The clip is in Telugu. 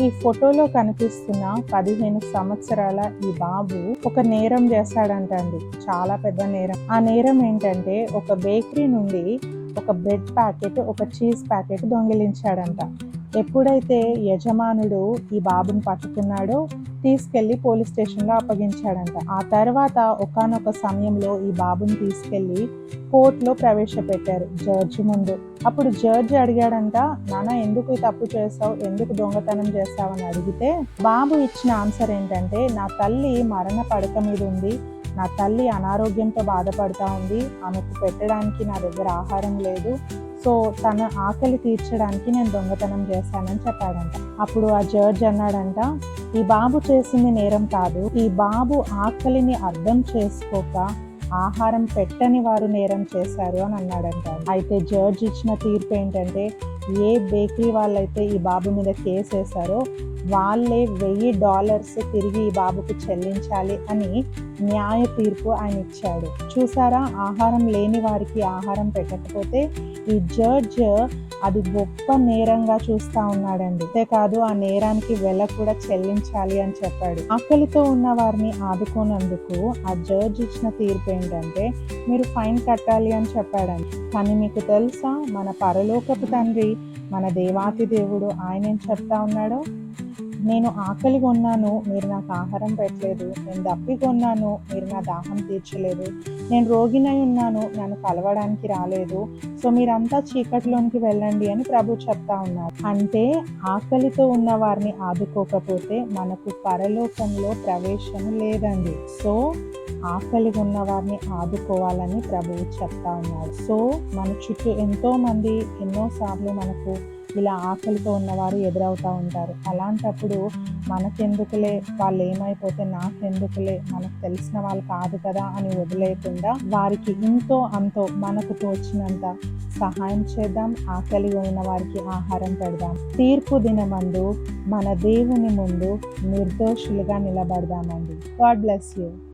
ఈ ఫోటోలో కనిపిస్తున్న 15 సంవత్సరాల ఈ బాబు ఒక నేరం చేశాడంట అండి. చాలా పెద్ద నేరం. ఆ నేరం ఏంటంటే ఒక బేకరీ నుండి ఒక బ్రెడ్ ప్యాకెట్, ఒక చీజ్ ప్యాకెట్ దొంగిలించాడంట. ఎప్పుడైతే యజమానుడు ఈ బాబుని పట్టుకున్నాడో తీసుకెళ్లి పోలీస్ స్టేషన్లో అప్పగించాడంట. ఆ తర్వాత ఒకానొక సమయంలో ఈ బాబుని తీసుకెళ్లి కోర్టులో ప్రవేశపెట్టారు జడ్జి ముందు. అప్పుడు జడ్జి అడిగాడంట, నాన్న ఎందుకు ఈ తప్పు చేసావు, ఎందుకు దొంగతనం చేసావు అని అడిగితే బాబు ఇచ్చిన ఆన్సర్ ఏంటంటే, నా తల్లి మరణ పడక మీద ఉంది, నా తల్లి అనారోగ్యంతో బాధపడతా ఉంది, ఆమెకు పెట్టడానికి నా దగ్గర ఆహారం లేదు, సో తన ఆకలి తీర్చడానికి నేను దొంగతనం చేశానని చెప్పాడంట. అప్పుడు ఆ జడ్జి అన్నాడంట, ఈ బాబు చేసింది నేరం కాదు, ఈ బాబు ఆకలిని అర్థం చేసుకోక ఆహారం పెట్టని వారు నేరం చేశారు అని అన్నాడంట. అయితే జడ్జి ఇచ్చిన తీర్పు ఏంటంటే, ఏ బేకరీ వాళ్ళైతే ఈ బాబు మీద కేసు వేశారో వాళ్ళే $1000 తిరిగి ఈ బాబుకు చెల్లించాలి అని న్యాయ తీర్పు ఆయన ఇచ్చాడు. చూసారా, ఆహారం లేని వారికి ఆహారం పెట్టకపోతే ఈ జడ్జ్ అది గొప్ప నేరంగా చూస్తా ఉన్నాడండి. అంతేకాదు ఆ నేరానికి వెల కూడా చెల్లించాలి అని చెప్పాడు. ఆకలితో ఉన్న వారిని ఆదుకోనందుకు ఆ జడ్జ్ ఇచ్చిన తీర్పు ఏంటంటే, మీరు ఫైన్ కట్టాలి అని చెప్పాడండి. కానీ మీకు తెలుసా, మన పరలోకపు తండ్రి, మన దేవాతి దేవుడు ఆయన ఏం చెప్తా ఉన్నాడో, నేను ఆకలిగా ఉన్నాను, మీరు నాకు ఆహారం పెట్టలేదు, నేను దప్పిగా ఉన్నాను, మీరు నా దాహం తీర్చలేదు, నేను రోగినై ఉన్నాను, నన్ను కలవడానికి రాలేదు, సో మీరంతా చీకటిలోనికి వెళ్ళండి అని ప్రభు చెప్తా ఉన్నారు. అంటే ఆకలితో ఉన్న వారిని ఆదుకోకపోతే మనకు పరలోకంలో ప్రవేశం లేదండి. సో ఆకలిగా ఉన్న వారిని ఆదుకోవాలని ప్రభువు చెప్తా ఉన్నారు. సో మన చుట్టూ ఎంతో మంది ఎన్నోసార్లు మనకు ఇలా ఆకలితో ఉన్నవారు ఎదురవుతూ ఉంటారు. అలాంటప్పుడు మనకెందుకులే, వాళ్ళు ఏమైపోతే నాకెందుకులే, మనకు తెలిసిన వాళ్ళు కాదు కదా అని వదిలేయకుండా వారికి ఇంతో అంతో మనకు తోచినంత సహాయం చేద్దాం. ఆకలి ఉన్న వారికి ఆహారం పెడదాం. తీర్పు దినమందు మన దేవుని ముందు నిర్దోషులుగా నిలబడదామండి. God bless you.